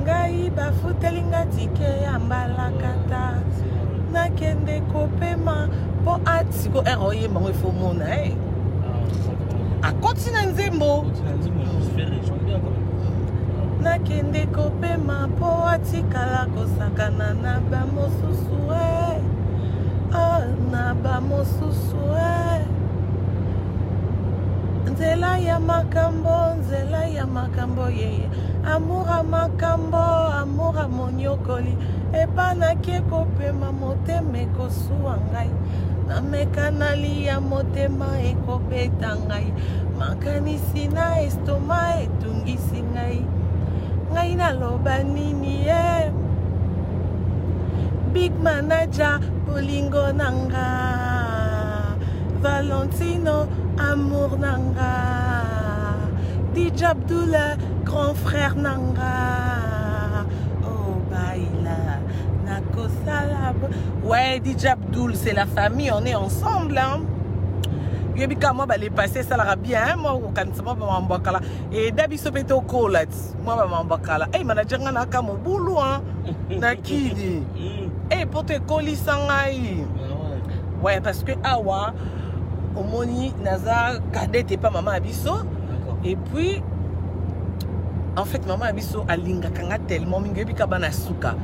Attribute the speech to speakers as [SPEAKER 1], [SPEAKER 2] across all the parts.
[SPEAKER 1] ngai bafutelinga tike ya mbalakata nakende kopema po atiko eroye mango ifo mona akoti na nzembo nakende kopema po atikala kosakana na bamosusu na bamosusu nzela ya makambo yeye amura monyokoli epanaki kopema motema ekosuwa ngai nameka nalia motema ekobeta ngai makanisi na estoma etungisi ngai naloba nini big manager bolingo nanga Valentino amour nanga DJ Abdullah grand frère nanga oh baila nakosala ouais DJ Abdul c'est la famille on est ensemble hein yebika moi les passer ça la bien moi quand ça va mbakala et dabiso peto kolat moi ba mbakala manager ngana ka mobulu hein nakidi pour te kolisa ngai ouais parce que awa omoni naza kadete pas maman abiso et puis en fait maman abiso alinga kanga tellement mingi bika bana suka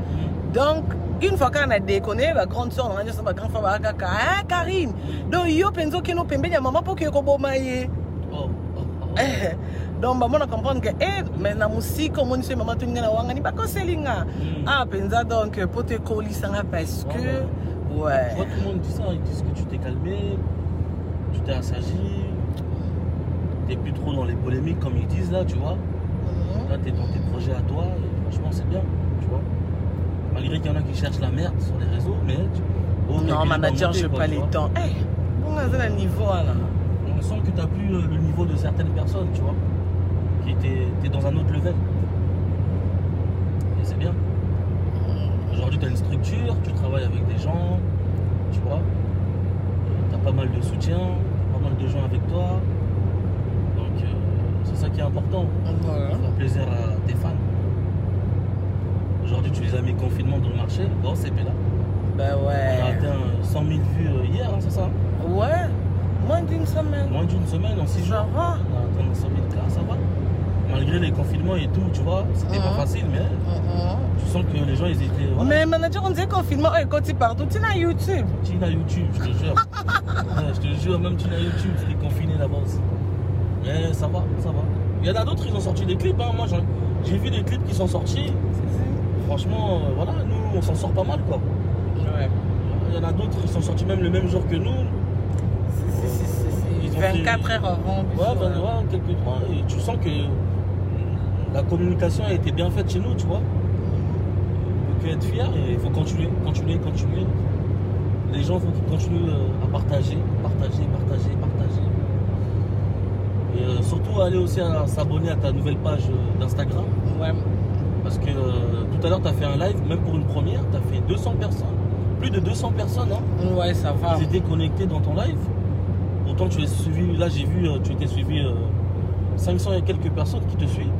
[SPEAKER 1] donc une fois qu'on a déconné la grande soeur on a dit ça ma grande femme kaka Karine donc yo penzo ke no pembenya maman pour que ko bomaye donc maman on comprendre que mais na musique comme on dit maman tuninga na wanga ni ba koselinga penza donc pour te kolisa parce que ouais
[SPEAKER 2] tout le monde dit ça, ils disent que tu t'es calmé, tu t'es assagi, t'es plus trop dans les polémiques comme ils disent là, tu vois. Là, t'es dans tes projets à toi, et franchement, c'est bien, tu vois. Malgré qu'il y en a qui cherchent la merde sur les réseaux, mais...
[SPEAKER 1] non, manager, je n'ai pas les temps. Bon, on a un niveau, là.
[SPEAKER 2] On sent que t'as plus le niveau de certaines personnes, tu vois. T'es dans un autre level. Et c'est bien. Aujourd'hui, tu as une structure, tu travailles avec des gens, tu vois. Tu as pas mal de soutien, pas mal de gens avec toi. Donc, c'est ça qui est important. Faire plaisir à tes fans. Aujourd'hui, tu les as mis confinement dans le marché, bon, c'est là.
[SPEAKER 1] Ben ouais.
[SPEAKER 2] On a atteint 100 000 vues hier, hein, c'est ça?
[SPEAKER 1] Ouais, moins d'une semaine.
[SPEAKER 2] Moins d'une semaine, en 6 jours.
[SPEAKER 1] Ça va.
[SPEAKER 2] On a atteint 100 000 cas, ça va. Malgré les confinements et tout, tu vois, c'était pas facile, mais tu sens que les gens, ils étaient... Voilà.
[SPEAKER 1] Mais manager, on disait confinement, quand tu partout, tu n'as YouTube.
[SPEAKER 2] Tu n'as YouTube, je te jure. Ouais, je te jure, même tu n'as YouTube, tu es confiné là-bas aussi. Mais ça va, ça va. Il y en a d'autres, ils ont sorti des clips, hein. Moi, j'ai vu des clips qui sont sortis. Franchement, voilà, nous, on s'en sort pas mal, quoi.
[SPEAKER 1] Ouais.
[SPEAKER 2] Il y en a d'autres, ils sont sortis même le même jour que nous.
[SPEAKER 1] Ils ont 24 heures avant.
[SPEAKER 2] Ouais, quelques temps. Et tu sens que la communication a été bien faite chez nous, tu vois. Il faut être fier et il faut continuer. Les gens, il faut qu'ils continuent à partager. Et surtout, aller aussi s'abonner à ta nouvelle page d'Instagram.
[SPEAKER 1] Ouais.
[SPEAKER 2] Parce que tout à l'heure, tu as fait un live, même pour une première, tu as fait 200 personnes. Plus de 200 personnes, hein.
[SPEAKER 1] Ouais, ça va.
[SPEAKER 2] Ils étaient connectés dans ton live. Pourtant, tu es suivi, là j'ai vu, tu étais suivi 500 et quelques personnes qui te suivent.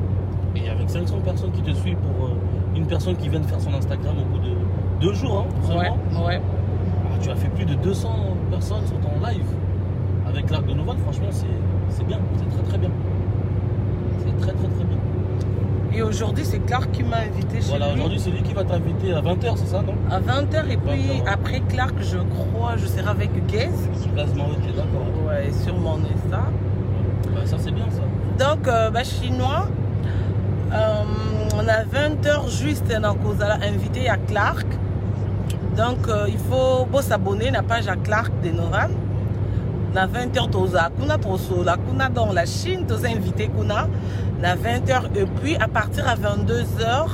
[SPEAKER 2] Et avec 500 personnes qui te suivent pour une personne qui vient de faire son Instagram au bout de 2 jours, hein, seulement.
[SPEAKER 1] Ouais.
[SPEAKER 2] Tu as fait plus de 200 personnes sur ton live. Avec l'Arc de Novale, franchement, c'est bien, c'est très très bien. C'est très très très bien.
[SPEAKER 1] Et aujourd'hui, c'est Clark qui m'a invité chez lui.
[SPEAKER 2] Voilà, aujourd'hui, c'est lui qui va t'inviter à 20h, c'est ça, non? À
[SPEAKER 1] 20h, et puis après Clark, je crois, je serai avec Gaze.
[SPEAKER 2] Gaze Maroc, d'accord.
[SPEAKER 1] Ouais, sur mon Insta.
[SPEAKER 2] Bah, ça, c'est bien, ça.
[SPEAKER 1] Donc, chinois, on a 20h juste dans Kozala invité à Clark. Donc, il faut s'abonner à la page à Clark de Noran. Na 20h toza kuna tosola kuna dans la Chine toza invité kuna na 20h et puis à partir à 22h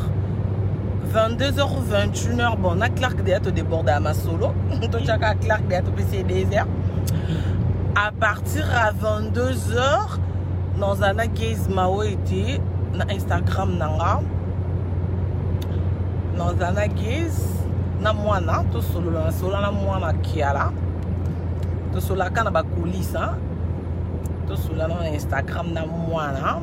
[SPEAKER 1] ou 21h bon na Clark de to déborder à ma solo to chaka Clark de to PC désert à partir à 22h dans un Gaze Mao été na Instagram nanga dans un Gaze na mwana to solo na mwana kiala to sola kana ba coulisse to sola na Instagram na mwana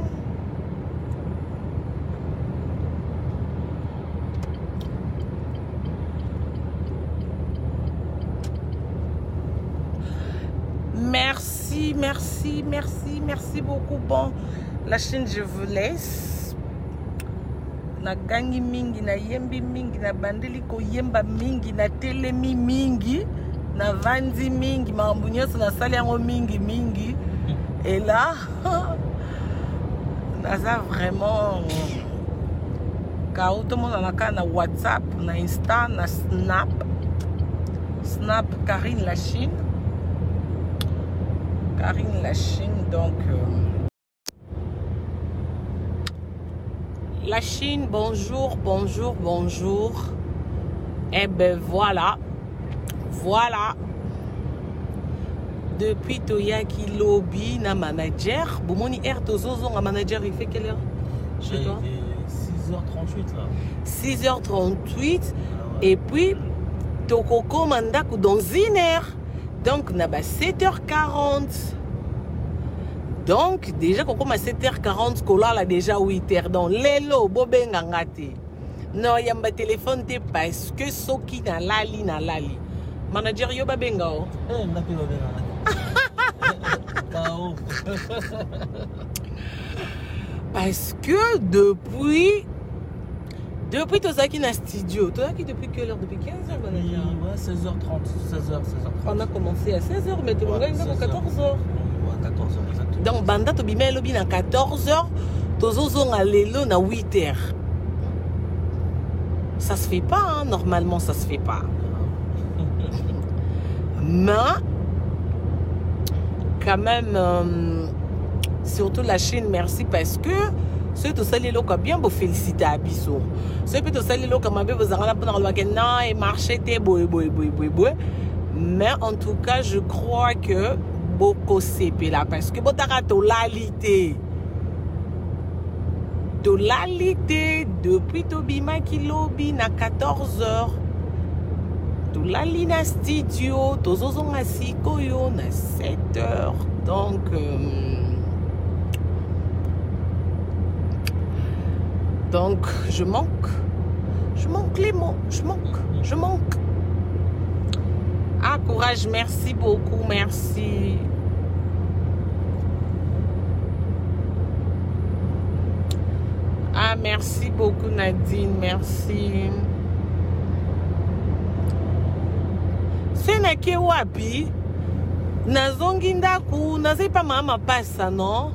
[SPEAKER 1] merci beaucoup. Bon, la Chine, je vous laisse. Na gangi mingi, na yembi mingi, na bandeli ko yemba mingi, na telemi mingi, na vandi mingi, mambunyoso na sali yango mingi. Et là, naza vraiment car tout le monde na WhatsApp, na Insta, na Snap, Karine la Chine, donc la Chine, bonjour. Et ben voilà. Depuis Toyaki lobby na manager, Boumoni Air Tozozo, un manager, il fait quelle heure chez toi?
[SPEAKER 2] 6h38 là.
[SPEAKER 1] 6h38. Et puis, Tokoko Mandaku dans une heure. Donc, on a 7h40. Donc, déjà, quand on a 7h40, Kola a déjà 8h. Donc, Lelo, Bobenga ngate. Non, il y a un téléphone parce que Soki na lali. Manager Yoba Benga. Parce que depuis Tozaki na studio, Tozaki depuis quelle heure? Depuis 15h, manager?
[SPEAKER 2] Ouais, 16h30.
[SPEAKER 1] On a commencé à 16h, mais tout le monde a 14h.
[SPEAKER 2] Ouais, 14h, exactement.
[SPEAKER 1] Donc, Banda Tobimé Lobby na 14h, Tozozo na Lelo na 8h. Ça se fait pas, hein? Normalement, ça se fait pas. Mais, quand même, surtout la Chine, merci parce que ceux qui sont les locaux bien vous féliciter à Bissot. Ceux qui sont les locaux qui vous ont non et marché mais en tout cas je crois que beaucoup c'est là parce que tolalité depuis Tobima qui lobby na 14h tolali na studio tozozonga sikoyo na 7h donc je manque les mots, je manque. Ah, courage, merci beaucoup, merci. Ah, merci beaucoup Nadine, merci. C'est nake wapi? Nazongi ndaku, nazai pas mama passa, non?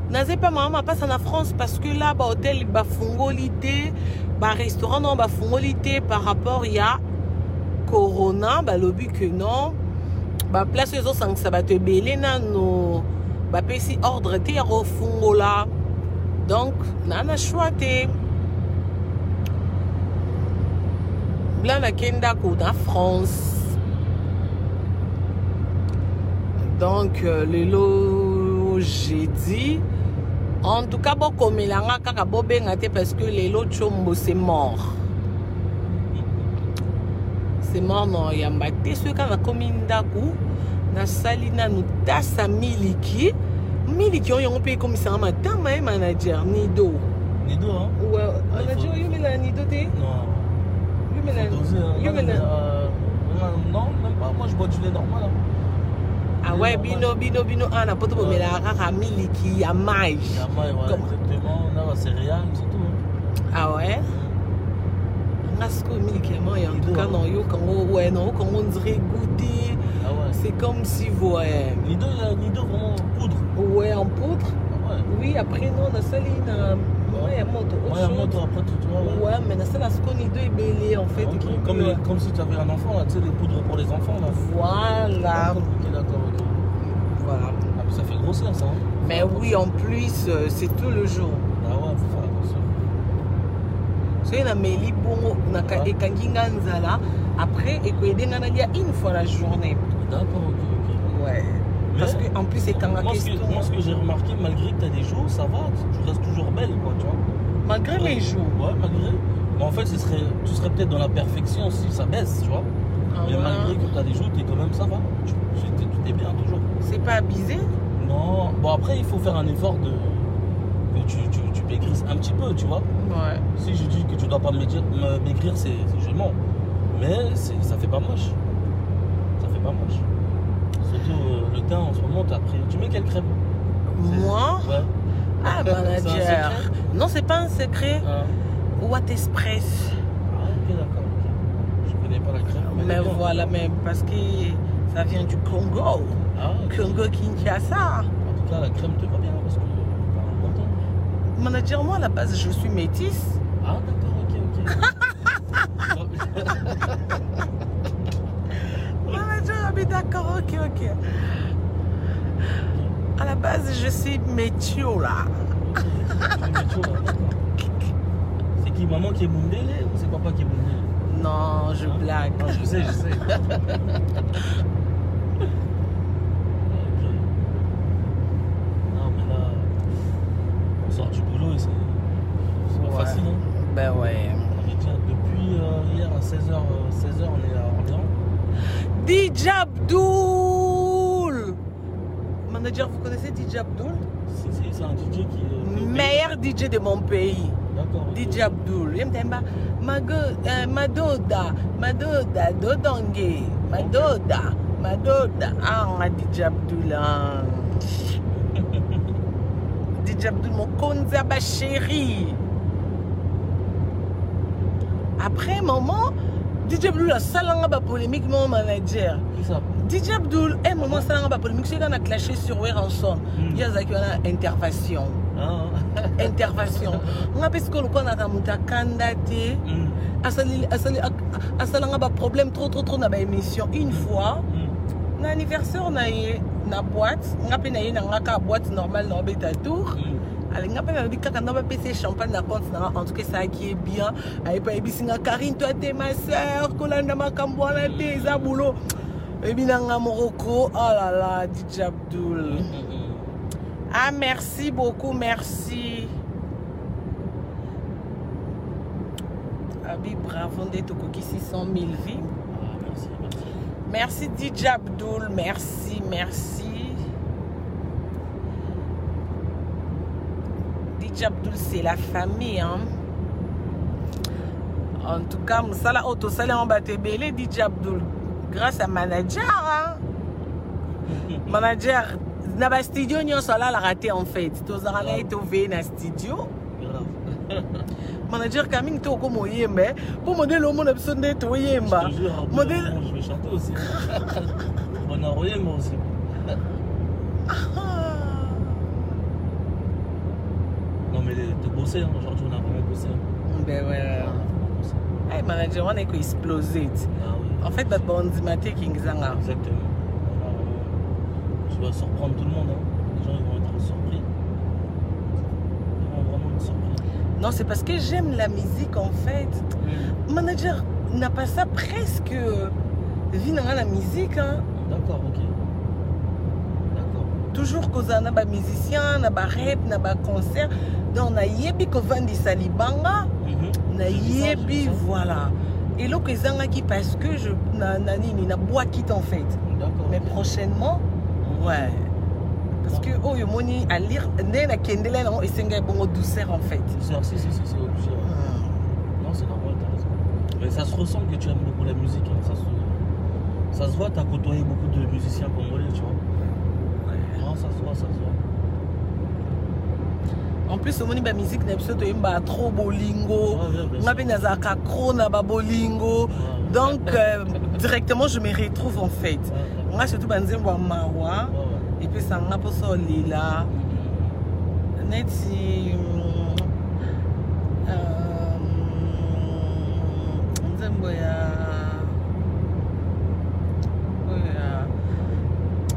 [SPEAKER 1] Nazé pas maman passe en France parce que là bah hôtel bah fungolité bah restaurant non bah fungolité par rapport il y a corona bah lobby que non bah place les autres ça va te belé no bah pesi ordre te au fungola donc nana choité là la kenda ko en France donc le lot j'ai dit en tout cas beaucoup melanga kaka bobengate parce que les lots chombo c'est mort non yambate ce quand la commune d'aku na salina nous tasa miliki on peut comme ça matin mais manager nido
[SPEAKER 2] hein
[SPEAKER 1] ouais manager yo mela nido te
[SPEAKER 2] non yo mela non même pas moi je bois du lait normal hein.
[SPEAKER 1] Ah ouais, bino, ana poto bomela kaka miliki ya mai.
[SPEAKER 2] Ya mai, ouais, exactement. On a la céréale, c'est tout.
[SPEAKER 1] Ah ouais? Ngasko miliki ya mai, en tout cas, non, yo, quand on dirait goûter.
[SPEAKER 2] Ah ouais.
[SPEAKER 1] C'est comme si vous, ouais.
[SPEAKER 2] Nido vraiment en poudre.
[SPEAKER 1] Ouais, en poudre.
[SPEAKER 2] Ah ouais.
[SPEAKER 1] Oui, après, non, on a sali na. Ouais,
[SPEAKER 2] moto après, tu vois.
[SPEAKER 1] Ouais, mais na sala ce nido est belé, en fait.
[SPEAKER 2] Okay. Comme si tu avais un enfant, là, tu sais, des poudres pour les enfants, là.
[SPEAKER 1] Voilà.
[SPEAKER 2] Ok, d'accord, ok.
[SPEAKER 1] Voilà.
[SPEAKER 2] Ah, mais ça fait grossir, ça. Hein.
[SPEAKER 1] Mais oui, en plus, c'est tout le jour.
[SPEAKER 2] Ah ouais, faut faire attention.
[SPEAKER 1] Soyez na meli bongo, na ekanginga nzala. Après, ekoyedenga na lia une fois la journée.
[SPEAKER 2] D'accord, ok.
[SPEAKER 1] Ouais. Mais parce qu'en plus, c'est quand
[SPEAKER 2] moi, ce que j'ai remarqué, malgré que tu as des jours, ça va, tu restes toujours belle, quoi, tu vois.
[SPEAKER 1] Malgré les jours.
[SPEAKER 2] Ouais, malgré. Mais en fait, tu serais peut-être dans la perfection si ça baisse, tu vois. Ah, mais voilà. Malgré que tu as des jours, tu es quand même, ça va. Tu es bien toujours.
[SPEAKER 1] C'est pas abusé?
[SPEAKER 2] Non. Bon, après, il faut faire un effort que tu maigrisses un petit peu, tu vois.
[SPEAKER 1] Ouais.
[SPEAKER 2] Si je dis que tu dois pas maigrir, c'est je mens. Mais ça fait pas moche. Ça fait pas moche. surtout le teint en ce moment, t'as pris. Tu mets quelle crème?
[SPEAKER 1] Moi?
[SPEAKER 2] Ouais.
[SPEAKER 1] Ah,
[SPEAKER 2] C'est un
[SPEAKER 1] manager.
[SPEAKER 2] secret?
[SPEAKER 1] Non, c'est pas un secret.
[SPEAKER 2] Ah,
[SPEAKER 1] What Express.
[SPEAKER 2] ok, d'accord. Ok. Je connais pas la crème.
[SPEAKER 1] Mais
[SPEAKER 2] elle est bien.
[SPEAKER 1] voilà, même parce que ça vient du Congo.
[SPEAKER 2] Ah, ok.
[SPEAKER 1] Congo Kinshasa.
[SPEAKER 2] En tout cas, la crème te va bien parce que t'as un bon teint.
[SPEAKER 1] Manager, moi à la base je suis métisse.
[SPEAKER 2] Ah, d'accord, ok.
[SPEAKER 1] Manager, ah, mais d'accord, ok. À la base je suis métio là.
[SPEAKER 2] C'est qui, maman qui est Mundele ou c'est papa qui est Mundele?
[SPEAKER 1] Non, je blague.
[SPEAKER 2] Non, je sais. Ok. Non, mais là, on sort du boulot et c'est pas
[SPEAKER 1] Ouais.
[SPEAKER 2] facile. Hein.
[SPEAKER 1] Ben ouais.
[SPEAKER 2] On est déjà depuis hier à 16h, on est à Orléans.
[SPEAKER 1] DJ Abdoul. Manager, vous connaissez DJ Abdoul?
[SPEAKER 2] C'est un DJ qui est.
[SPEAKER 1] Meilleur DJ de mon pays.
[SPEAKER 2] D'accord. ok.
[SPEAKER 1] DJ Abdoul. Yemtemba Madoda Dodonge. Madoda. Ah, DJ Abdoul. hein. DJ Abdoul, mon konzaba chéri. Après un moment, DJ Abdoul a salanga ba polémique mon manager.
[SPEAKER 2] Qui ça?
[SPEAKER 1] DJ Abdoul, un moment salanga ba polémique, c'est qu'on a clashé sur Weranson. Il y a une intervention.
[SPEAKER 2] Ah,
[SPEAKER 1] Intervention. On a parce que le qu'on a ramuta candidaté. Asalanga ba problème trop na ba émission une fois. Na anniversaire na ye na boîte, nga pe na ye na nga boîte normale na beta tour. Allez, nga pe na bi kaka na ba PC champagne na compte na en tout cas ça qui est bien. Ay pa ebisi nga Karine, toi t'es ma sœur, kolanda makambo na te za boulot. Ebi na nga Morocco. Oh là là, DJ Abdoul. Ah, merci beaucoup, merci. Abi, bravo, d'être au 600 000 vies.
[SPEAKER 2] merci.
[SPEAKER 1] Merci DJ Abdoul, merci. DJ Abdoul, c'est la famille. Hein? En tout cas, Moussala Auto Salé en Batebele, DJ Abdoul, grâce à manager. Hein? Manager, dans le studio, nous sommes là, la raté en fait. Tous les gens sont venus dans le studio. Manager Camille to comme yemba pour modèle au monde besoin de to yemba modèle
[SPEAKER 2] je vais chanter aussi. On a royé moi aussi. Non mais t'es bossé hein. Aujourd'hui on a vraiment bossé.
[SPEAKER 1] Ben ouais. Hey manager on est que explosé.
[SPEAKER 2] Ah oui.
[SPEAKER 1] En fait notre bandimate kingzanga.
[SPEAKER 2] Exactement. Tu vas surprendre tout le monde hein. Les gens ils vont être surpris. Ils vont vraiment être surpris.
[SPEAKER 1] Non, c'est parce que j'aime la musique en fait. Manager n'a pas ça presque vie dans la musique. Hein.
[SPEAKER 2] D'accord, ok. D'accord.
[SPEAKER 1] Toujours qu'on a des musiciens, des rap, des concerts. Donc on a yebi ko vandi salibanga. On a yebi voilà. Et là que zanga qui parce que je na bois quitte en fait.
[SPEAKER 2] D'accord.
[SPEAKER 1] Mais prochainement, ouais. Parce que oh yomoni à lire na kendele na esenga bongo douceur en fait.
[SPEAKER 2] Si, obligé. Non, c'est normal, t'as raison. Mais ça se ressent que tu aimes beaucoup la musique. Hein. Ça se voit, t'as côtoyé beaucoup de musiciens congolais, tu vois.
[SPEAKER 1] Ouais.
[SPEAKER 2] Non, ça se voit.
[SPEAKER 1] En plus, on a musique, on a trop bolingo, on a ba bolingo. Donc, directement, je me retrouve en fait. On a surtout Mawa, et puis ça a pour Lila. Neti.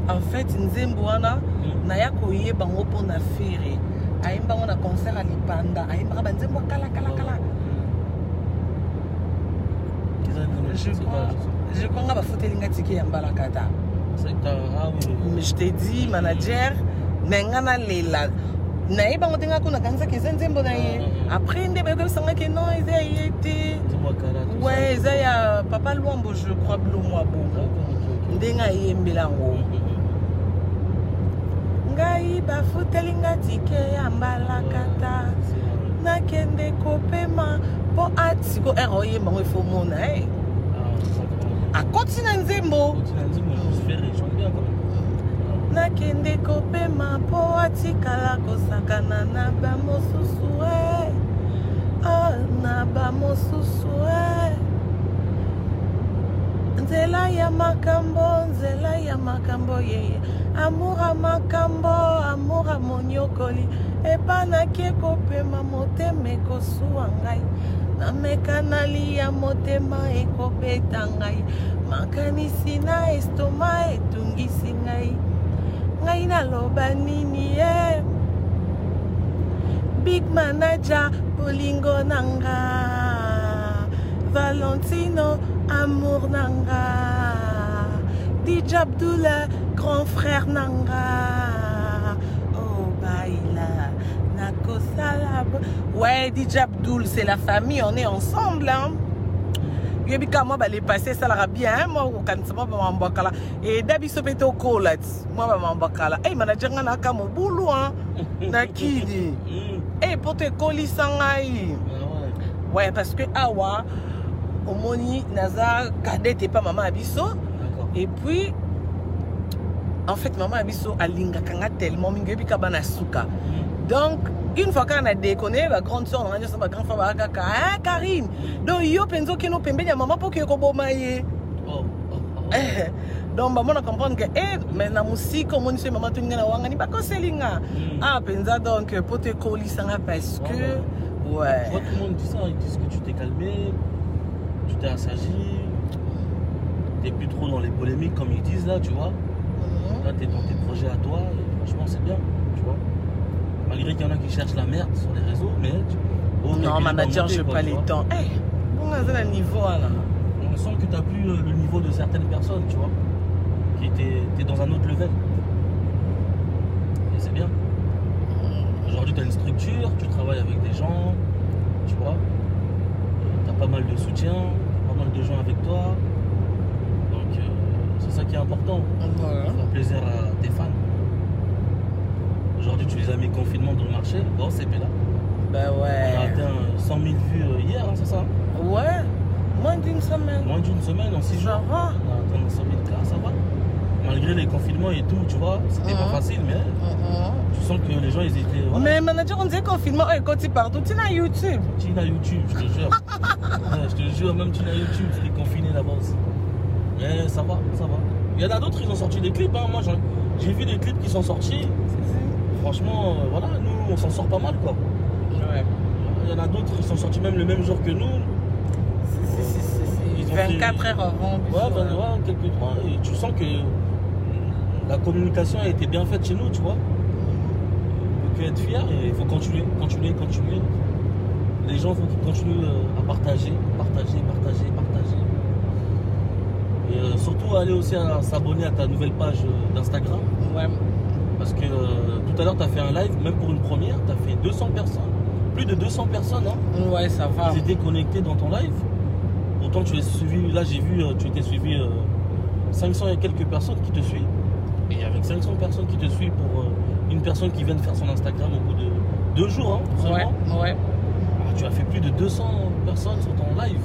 [SPEAKER 1] En fait, Nzemboana, naya koye bango pour na faire. Aïmba on a concert à Lipanda. Aïmba Nzembo kala. Je crois qu'on va foutre les tickets en balakata. Mais je t'ai dit, manager, n'engana lela. Naïba on tenga kuna kanza que Nzembo na ye. Après ndebe sanga que non, ils a été. Ouais, ils a papa Luambo, je crois Blumwa bongo. Ndenga yembelango. Ngai bafutelinga tike ya mbalakata nakende kopema po atiko eroye mango ifo mona a continue Nzembo.
[SPEAKER 2] Je fais bien quand même.
[SPEAKER 1] nakende kopema po atikala kosakana na bamosusu na bamosusu nzela ya makambo yeye amura monyokoli epanaki kopema motema ekosuwa ngai nameka nalia motema ekobeta ngai makanisi na estoma etungisi ngai naloba nini ye big manager bolingo nanga Valentino amour nanga DJ Abdoula grand frère nanga oh baila nakosala ouais DJ Abdoul c'est la famille on est ensemble hein. Yebika moi les passé ça la bien moi quand ça va m'ambakala et dabiso peto kolat moi va m'ambakala eh manager ngana kamo bulu hein nakidi eh pote koli sangai ouais parce que awa omoni naza kadete pas maman abiso et puis en fait maman abiso alinga kanga tellement mingi yebika bana suka donc une fois qu'on a déconné la grande soeur on a dit ça ma grande femme kaka hein Karine donc yo penzo que no pembenya maman pour que ko bomaye donc maman on comprendre que mais na musique comme on dit maman tu ngana wanga ni ba ko selinga penza donc pour te coller ça parce que ouais
[SPEAKER 2] tout le monde dit ça, ils disent que tu t'es calmé, tu t'es assagi, t'es plus trop dans les polémiques comme ils disent là, tu vois. Là t'es dans tes projets à toi et franchement c'est bien, tu vois. Malgré qu'il y en a qui cherchent la merde sur les réseaux, mais
[SPEAKER 1] non, manager, je n'ai pas les temps. Bon, on a un niveau là.
[SPEAKER 2] On sent que tu n'as plus le niveau de certaines personnes, tu vois. Qui t'es dans un autre level. Et c'est bien. Aujourd'hui, tu as une structure, tu travailles avec des gens, tu vois. Tu as pas mal de soutien, pas mal de gens avec toi. Donc, c'est ça qui est important. Faire plaisir à tes fans. Aujourd'hui, tu les as mis confinement dans le marché, bon, c'est là.
[SPEAKER 1] Ben ouais.
[SPEAKER 2] On a atteint 100 000 vues hier, hein, c'est ça?
[SPEAKER 1] Ouais, moins d'une semaine.
[SPEAKER 2] Moins d'une semaine, en 6 jours.
[SPEAKER 1] Ça va.
[SPEAKER 2] On a atteint 100 000 cas, ça va. Malgré les confinements et tout, tu vois, c'était pas facile, mais tu sens que les gens, ils étaient... Voilà.
[SPEAKER 1] Mais manager, on disait confinement, quand tu partout, tu n'as YouTube.
[SPEAKER 2] Tu n'as YouTube, je te jure. Ouais, je te jure, même tu n'as YouTube, tu es confiné là-bas aussi. Mais ça va, ça va. Il y en a d'autres, ils ont sorti des clips, hein. Moi, j'ai vu des clips qui sont sortis. Franchement, voilà, nous, on s'en sort pas mal, quoi.
[SPEAKER 1] Ouais.
[SPEAKER 2] Il y en a d'autres qui sont sortis même le même jour que nous.
[SPEAKER 1] Ils ont 24 heures avant.
[SPEAKER 2] Ouais, quelques temps. Et tu sens que la communication a été bien faite chez nous, tu vois. Il faut être fier et il faut continuer. Les gens, il faut qu'ils continuent à partager. Et surtout, aller aussi s'abonner à ta nouvelle page d'Instagram.
[SPEAKER 1] Ouais.
[SPEAKER 2] Parce que tout à l'heure, tu as fait un live, même pour une première, tu as fait 200 personnes. Plus de 200 personnes, hein.
[SPEAKER 1] Ouais, ça va.
[SPEAKER 2] Ils étaient connectés dans ton live. Pourtant, tu es suivi, là j'ai vu, tu étais suivi 500 et quelques personnes qui te suivent. Et avec 500 personnes qui te suivent pour une personne qui vient de faire son Instagram au bout de 2 jours, hein, seulement.
[SPEAKER 1] Ouais.
[SPEAKER 2] Tu as fait plus de 200 personnes sur ton live.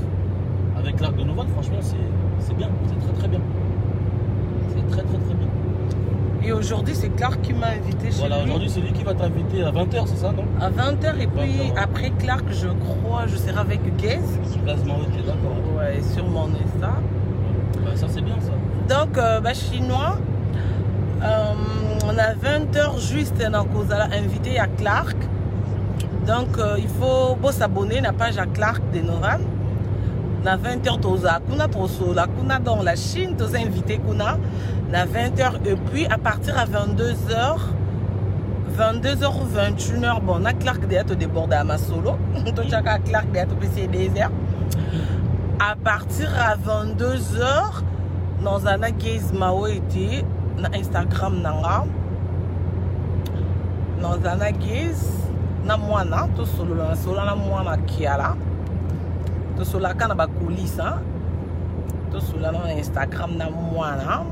[SPEAKER 2] Avec l'Arc de Novane, franchement, c'est bien. C'est très très bien. C'est très très très bien.
[SPEAKER 1] Et aujourd'hui, c'est Clark qui m'a invité chez lui.
[SPEAKER 2] Voilà, aujourd'hui, c'est lui qui va t'inviter à 20h, c'est ça, non?
[SPEAKER 1] À 20h, et puis 20h, ouais. Après Clark, je crois, je serai avec Gaze.
[SPEAKER 2] Placement, ok, d'accord.
[SPEAKER 1] Ouais, sur mon Insta.
[SPEAKER 2] Bah, ça, c'est bien, ça.
[SPEAKER 1] Donc, chinois, on a 20h juste dans Kozala invité à Clark. Donc, il faut s'abonner à la page à Clark de Novan. Na 20h toza kuna tosola kuna dans la Chine toza invité kuna na 20h et puis à partir à 22h ou 21h bon na Clark de to déborde à ma solo to chaka Clark de to PC désert à partir à 22h dans un Gaze Mao été na Instagram nanga dans un Gaze na mwana to solo na mwana kiala to sola kana ba coulisse hein to sola na Instagram na mwana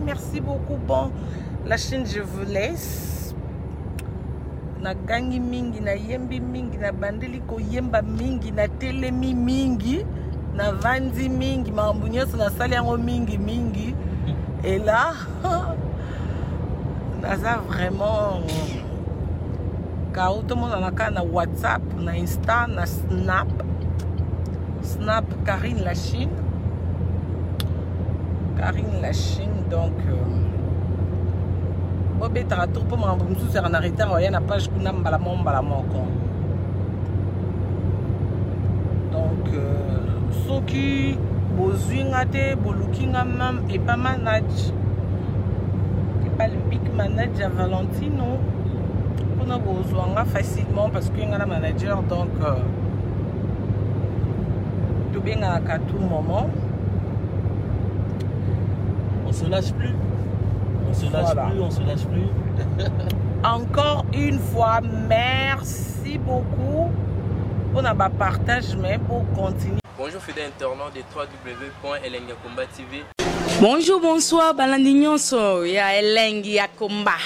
[SPEAKER 1] merci beaucoup. Bon, la Chine, je vous laisse. na gangi mingi, na yembi mingi, na bandeli ko yemba mingi, na telemi mingi, na vandi mingi, mambo nyonso na sali yango mingi mingi. Et là, naza vraiment car tout le monde na WhatsApp, na Insta, na Snap, Karine Lachine, donc Bobé Tarato pour m'embrouiller sur un arrêté, il y a une page qui n'a pas la moko. Donc ceux qui bozuingate, bolukinga même et pas manage, et pas le big manager Valentino, on a besoin facilement parce qu'il y a un manager, donc tout bien à tout moment.
[SPEAKER 2] On se lâche plus. On se lâche plus.
[SPEAKER 1] Encore une fois, merci beaucoup pour notre partage, mais pour continuer.
[SPEAKER 3] Bonjour fidèles internautes de www.elengiakomba TV.
[SPEAKER 4] Bonjour, bonsoir, Balandignon so ya Elengiakomba,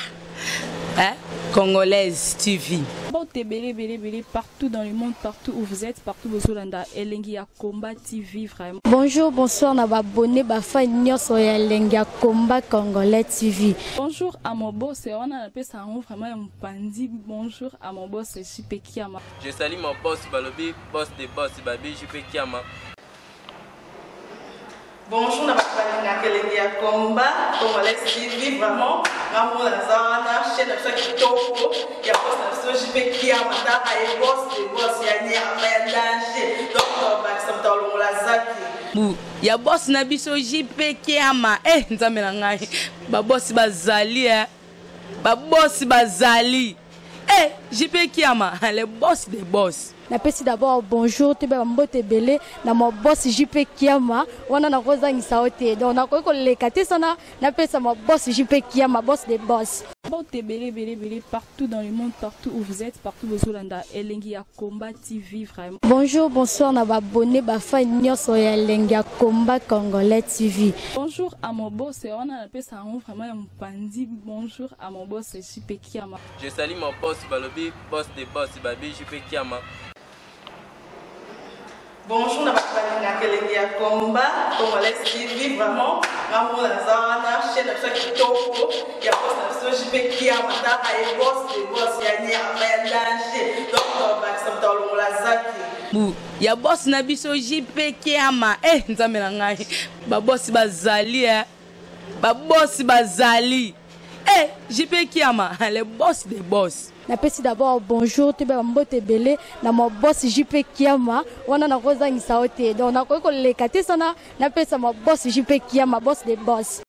[SPEAKER 4] Congolaise TV.
[SPEAKER 5] Bon, t'es belé partout dans le monde, partout où vous êtes, partout où vous êtes, Elengiakomba TV vraiment.
[SPEAKER 6] Bonjour, bonsoir, na abonné bafa nyonso ya Elengiakomba Congolais TV.
[SPEAKER 5] Bonjour à mon boss, on a appelé ça vraiment un pandi. Bonjour à mon boss, JP Kiama.
[SPEAKER 3] Je salue mon boss Balobi, boss des boss Babi, JP Kiama.
[SPEAKER 1] Bonjour, na Elengiakomba Congolais TV vraiment. Maman la zana, chaîne de chaque kitoko, ya boss na JP Kiama, ta ay boss des boss ya ni amandanger. Donc ba samtalo la zaki.
[SPEAKER 4] Ya boss na biso JP Kiama, nzambe na ngai. Ba boss bazali ba boss bazali. JP Kiama, le boss des boss.
[SPEAKER 6] Napesi d'abord bonjour, tu vas mbote belé na mon boss JP Kiama, wana na kozangisa ote. Donc na ko lekate sana, napesa mon boss JP Kiama, boss des boss.
[SPEAKER 5] Bon, t'es belé partout dans le monde, partout où vous êtes, partout où vous êtes, Elengiakomba TV vraiment.
[SPEAKER 6] Bonjour, bonsoir, na abonné bafa nyonso ya Elengiakomba Congolais TV.
[SPEAKER 5] Bonjour à mon boss, on a appelé ça vraiment un pandi. Bonjour à mon boss JP Kiama.
[SPEAKER 3] Je salue mon boss Balobi, boss des boss Babi, JP Kiama.
[SPEAKER 1] Bonjour, na Elengiakomba Congolais TV vraiment. Maman la zana, chaîne de chaque kitoko, ya boss na JP Kiama, ta ay boss des boss ya ni amandanger. Donc ba samtalo la zaki.
[SPEAKER 4] Ya boss na biso JP Kiama, nzambe na ngai. Ba boss bazali ba boss bazali. JP Kiama, le boss des boss.
[SPEAKER 6] Napesi d'abord bonjour, tu vas mbote belé na mon boss JP Kiama, wana na kozangisa ote. Donc na ko lekate sana, napesa mon boss JP Kiama, boss des boss.